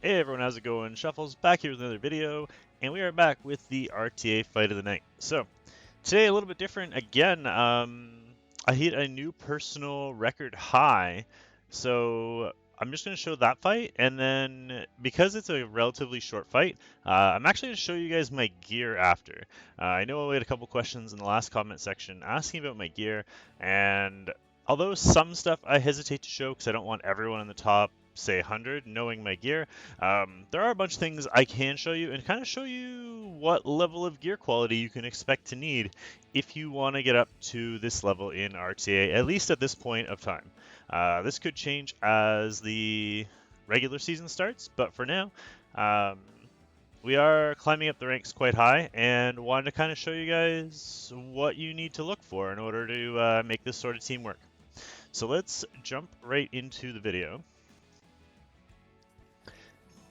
Hey everyone, how's it going? Shuffles back here with another video, and we are back with the RTA fight of the night. So, today a little bit different again. I hit a new personal record high, so I'm just going to show that fight, and then because it's a relatively short fight, I'm actually going to show you guys my gear after. I know we had a couple questions in the last comment section asking about my gear, and although some stuff I hesitate to show because I don't want everyone in the top say 100 knowing my gear, there are a bunch of things I can show you and kind of show you what level of gear quality you can expect to need if you want to get up to this level in RTA, at least at this point of time. This could change as the regular season starts, but for now, we are climbing up the ranks quite high and wanted to kind of show you guys what you need to look for in order to make this sort of team work. So let's jump right into the video.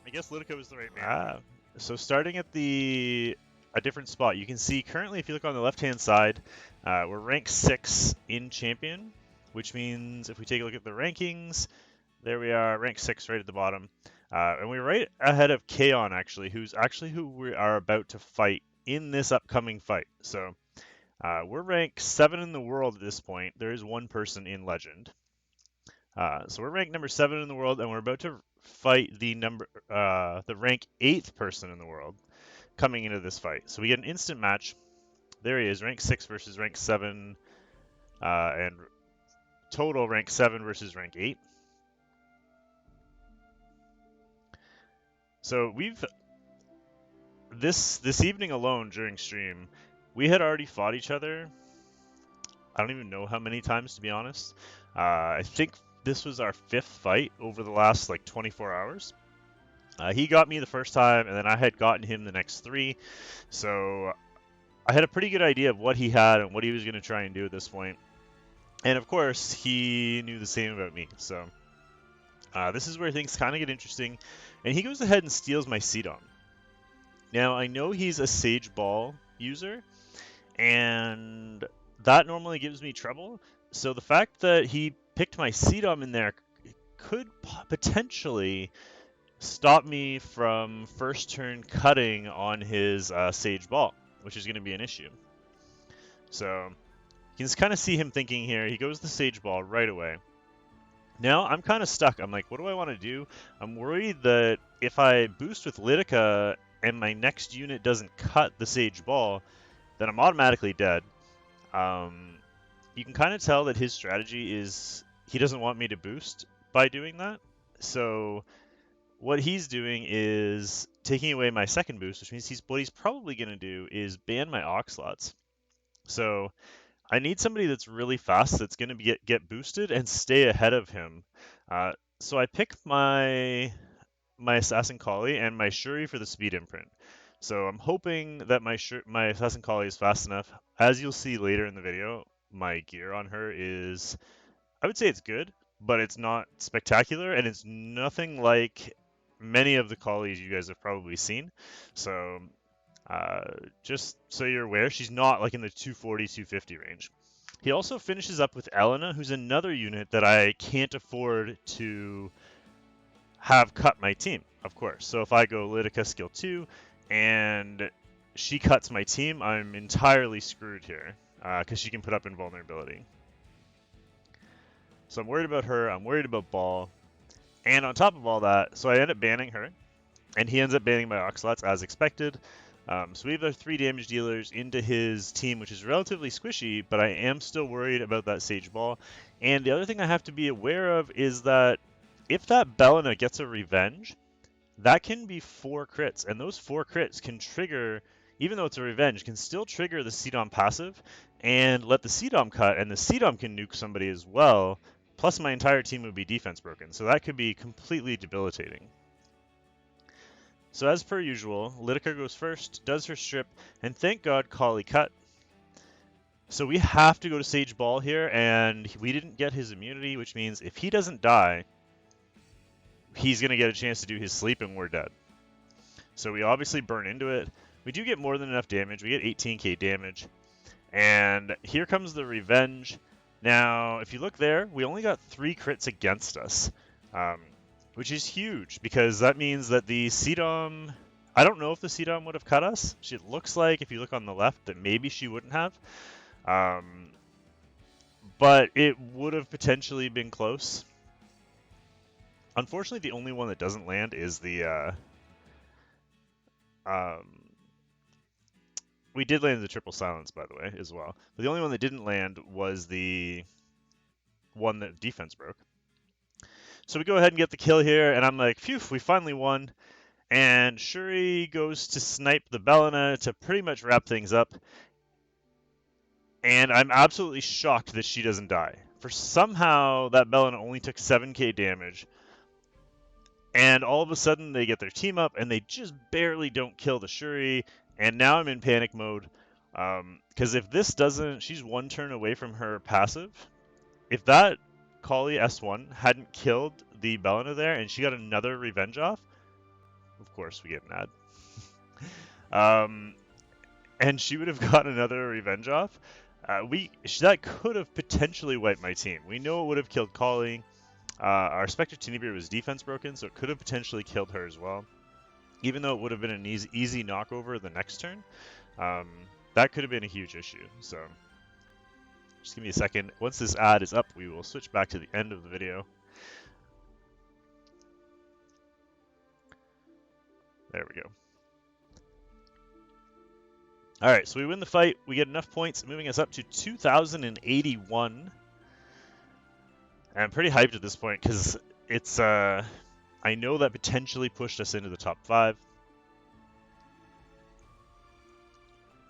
I guess Lytica was the right man. So starting at a different spot, you can see currently if you look on the left-hand side, we're ranked 6 in Champion, which means if we take a look at the rankings, there we are, ranked 6 right at the bottom. And we're right ahead of Kaon actually, who we are about to fight in this upcoming fight. So we're ranked 7 in the world at this point. There is one person in Legend. So we're ranked number 7 in the world, and we're about to fight the rank 8th person in the world coming into this fight. So we get an instant match. There he is, rank 6 versus rank 7, and total rank 7 versus rank 8. So we've this evening alone during stream, we had already fought each other. I don't even know how many times, to be honest. I think this was our 5th fight over the last like 24 hours. He got me the first time, and then I had gotten him the next 3. So I had a pretty good idea of what he had and what he was going to try and do at this point. And of course, he knew the same about me. So this is where things kind of get interesting. And he goes ahead and steals my Seedom. Now, I know he's a Sage Ball user, and that normally gives me trouble. So the fact that he picked my Seedom in there could potentially stop me from first turn cutting on his Sage Ball, which is going to be an issue. So you can kind of see him thinking here. He goes the Sage Ball right away. Now I'm kind of stuck. I'm like, what do I want to do? I'm worried that if I boost with Lytica and my next unit doesn't cut the Sage Ball, then I'm automatically dead. You can kind of tell that his strategy is he doesn't want me to boost by doing that. So what he's doing is taking away my second boost, which means what he's probably going to do is ban my Oxlots. So I need somebody that's really fast that's going to get boosted and stay ahead of him. So I pick my Assassin Collie and my Shuri for the speed imprint. So I'm hoping that my Assassin Collie is fast enough. As you'll see later in the video, my gear on her is, I would say it's good, but it's not spectacular, and it's nothing like many of the Collies you guys have probably seen. So just so you're aware, she's not like in the 240, 250 range. He also finishes up with Elena, who's another unit that I can't afford to have cut my team, of course. So if I go Lytica skill 2 and she cuts my team, I'm entirely screwed here because she can put up invulnerability. So I'm worried about her, I'm worried about Ball, and on top of all that, so I end up banning her, and he ends up banning my Oxlots as expected. So we have our 3 damage dealers into his team, which is relatively squishy, but I am still worried about that Sage Ball. And the other thing I have to be aware of is that if that Belena gets a revenge, that can be 4 crits, and those 4 crits can trigger, even though it's a revenge, can still trigger the Seedom passive and let the Seedom cut, and the Seedom can nuke somebody as well, plus my entire team would be defense broken, so that could be completely debilitating. So as per usual, Lytica goes first, does her strip, and thank God Collie cut. So we have to go to Sage Ball here, and we didn't get his immunity, which means if he doesn't die, he's going to get a chance to do his sleep and we're dead. So we obviously burn into it. We do get more than enough damage. We get 18k damage. And here comes the revenge. Now, if you look there, we only got 3 crits against us. which is huge because that means that the CDOM. I don't know if the CDOM would have cut us. It looks like if you look on the left that maybe she wouldn't have. But it would have potentially been close. Unfortunately, the only one that doesn't land is the. We did land the triple silence, by the way, as well. But the only one that didn't land was the one that defense broke. So we go ahead and get the kill here, and I'm like, phew, we finally won. And Shuri goes to snipe the Belina to pretty much wrap things up. And I'm absolutely shocked that she doesn't die. For somehow, that Belina only took 7k damage. And all of a sudden, they get their team up, and they just barely don't kill the Shuri. And now I'm in panic mode. Because if this doesn't, she's one turn away from her passive. If that Kali S1 hadn't killed the Belina there, and she got another revenge off, of course we get mad. And she would have got another revenge off. That could have potentially wiped my team. We know it would have killed Kali. Our Spectre Tenebria was defense broken, so it could have potentially killed her as well. Even though it would have been an easy knockover the next turn, that could have been a huge issue. So just give me a second. Once this ad is up, we will switch back to the end of the video. There we go. All right, so we win the fight. We get enough points, moving us up to 2,081. And I'm pretty hyped at this point because it's, I know that potentially pushed us into the top 5.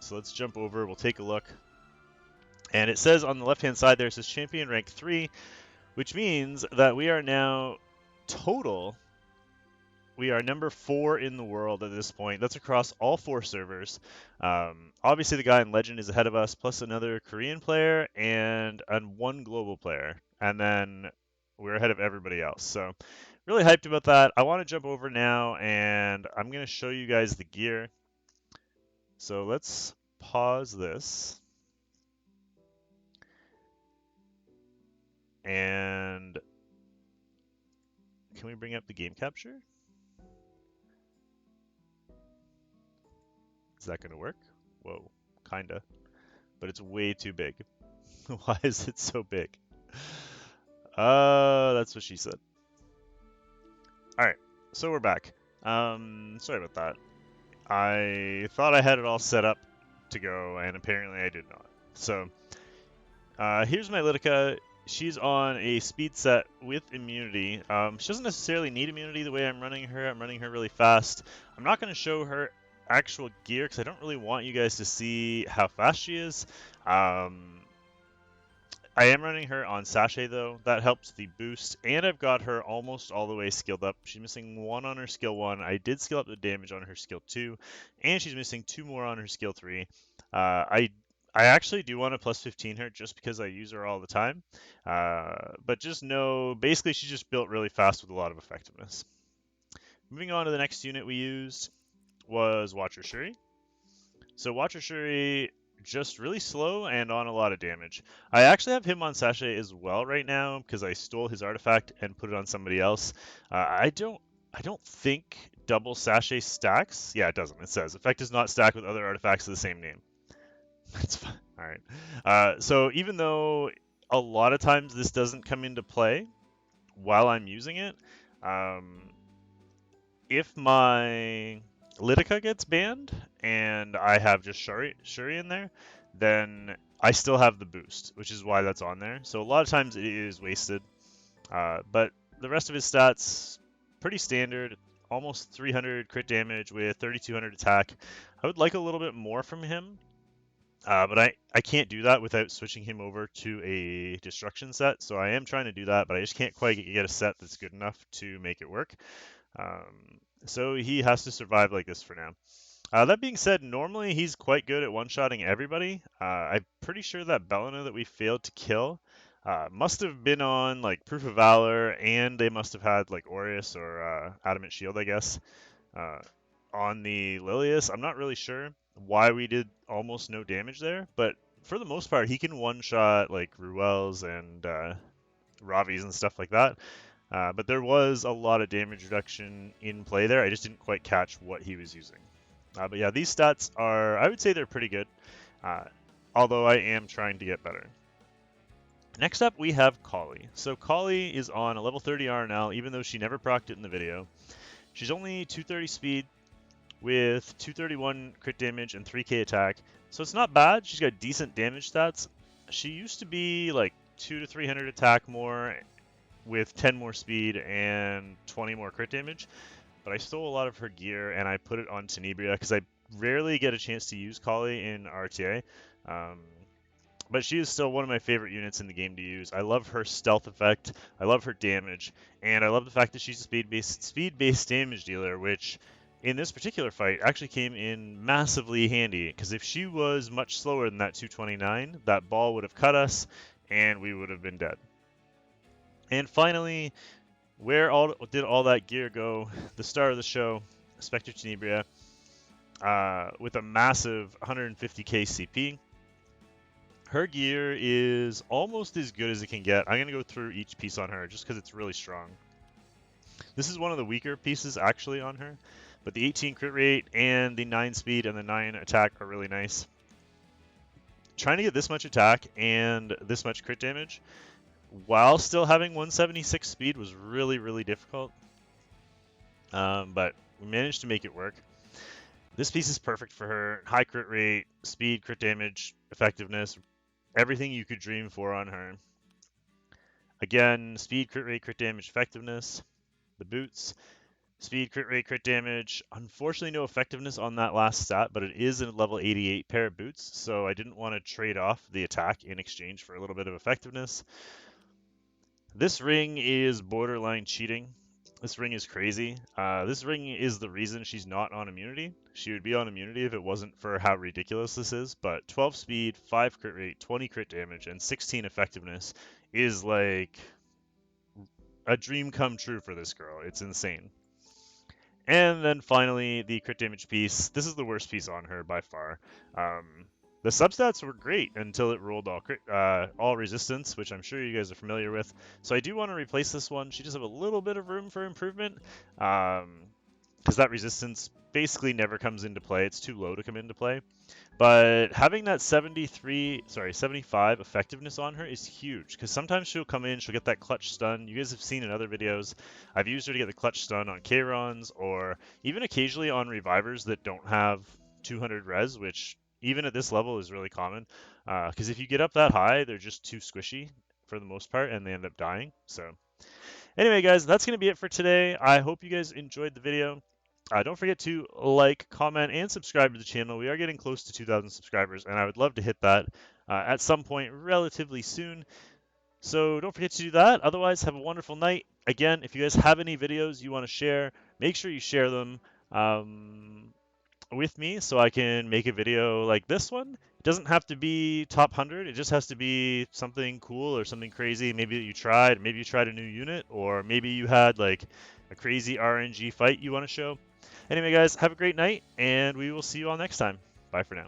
So let's jump over. We'll take a look. And it says on the left-hand side there, it says champion rank 3, which means that we are now total. We are number 4 in the world at this point. That's across all 4 servers. Obviously, the guy in Legend is ahead of us, plus another Korean player and one global player. And then we're ahead of everybody else. So really hyped about that. I want to jump over now, and I'm going to show you guys the gear. So let's pause this. And can we bring up the game capture? Is that going to work? Whoa, kinda. But it's way too big. Why is it so big? That's what she said. Alright, so we're back. Sorry about that. I thought I had it all set up to go, and apparently I did not. So, here's my Litica. She's on a speed set with immunity. She doesn't necessarily need immunity the way I'm running her. I'm running her really fast. I'm not going to show her actual gear because I don't really want you guys to see how fast she is. I am running her on Sachet though. That helps the boost, and I've got her almost all the way skilled up. She's missing 1 on her skill 1. I did skill up the damage on her skill 2, and she's missing 2 more on her skill 3. I actually do want to plus 15 her just because I use her all the time. But just know, basically she's just built really fast with a lot of effectiveness. Moving on to the next unit we used was Watcher Shuri. So Watcher Shuri, just really slow and on a lot of damage. I actually have him on Sachet as well right now because I stole his artifact and put it on somebody else. I don't think double Sachet stacks. Yeah, it doesn't. It says effect does not stack with other artifacts of the same name. That's fine. All right. So even though a lot of times this doesn't come into play while I'm using it, if my Litica gets banned and I have just Shuri in there, then I still have the boost, which is why that's on there. So a lot of times it is wasted. But the rest of his stats, pretty standard. Almost 300 crit damage with 3200 attack. I would like a little bit more from him. But I can't do that without switching him over to a destruction set. So I am trying to do that, but I just can't quite get a set that's good enough to make it work. So he has to survive like this for now. That being said, normally he's quite good at one-shotting everybody. I'm pretty sure that Belina that we failed to kill must have been on like Proof of Valor, and they must have had like Aureus or Adamant Shield, I guess, on the Lilius. I'm not really sure why we did almost no damage there, but for the most part, he can one-shot like Ruels and Ravis and stuff like that. But there was a lot of damage reduction in play there. I just didn't quite catch what he was using. But yeah, these stats are, I would say they're pretty good, although I am trying to get better. Next up, we have Kali. So Kali is on a level 30 RNL, even though she never procced it in the video. She's only 230 speed with 231 crit damage and 3k attack, so it's not bad. She's got decent damage stats. She used to be like 2 to 300 attack more with 10 more speed and 20 more crit damage, but I stole a lot of her gear and I put it on Tenebria because I rarely get a chance to use Kali in RTA. But she is still one of my favorite units in the game to use. I love her stealth effect, I love her damage, and I love the fact that she's a speed-based damage dealer, which in this particular fight actually came in massively handy, because if she was much slower than that 229, that ball would have cut us and we would have been dead. And finally, where did all that gear go? The star of the show, Spectre Tenebria, with a massive 150k CP. Her gear is almost as good as it can get. I'm going to go through each piece on her just because it's really strong. This is one of the weaker pieces actually on her, but the 18 crit rate and the 9 speed and the 9 attack are really nice. Trying to get this much attack and this much crit damage while still having 176 speed was really, really difficult. But we managed to make it work. This piece is perfect for her. High crit rate, speed, crit damage, effectiveness, everything you could dream for on her. Again, speed, crit rate, crit damage, effectiveness. The boots, speed, crit rate, crit damage. Unfortunately, no effectiveness on that last stat, but it is a level 88 pair of boots, so I didn't want to trade off the attack in exchange for a little bit of effectiveness. This ring is borderline cheating. This ring is crazy. This ring is the reason she's not on immunity. She would be on immunity if it wasn't for how ridiculous this is, but 12 speed, 5 crit rate, 20 crit damage, and 16 effectiveness is like a dream come true for this girl. It's insane. And then finally, the crit damage piece. This is the worst piece on her by far. The substats were great until it rolled all resistance, which I'm sure you guys are familiar with. So I do want to replace this one. She does have a little bit of room for improvement, because that resistance basically never comes into play. It's too low to come into play. But having that 75 effectiveness on her is huge, because sometimes she'll come in, she'll get that clutch stun. You guys have seen in other videos, I've used her to get the clutch stun on Chaerons, or even occasionally on revivers that don't have 200 res, which even at this level is really common, because if you get up that high, they're just too squishy for the most part, and they end up dying. So anyway, guys, that's going to be it for today. I hope you guys enjoyed the video. Don't forget to like, comment, and subscribe to the channel. We are getting close to 2,000 subscribers, and I would love to hit that at some point relatively soon. So don't forget to do that. Otherwise, have a wonderful night. Again, if you guys have any videos you want to share, make sure you share them with me so I can make a video like this one. It doesn't have to be top 100. It just has to be something cool or something crazy. Maybe that you tried. Maybe you tried a new unit, or maybe you had like a crazy RNG fight you want to show. Anyway, guys, have a great night, and we will see you all next time. Bye for now.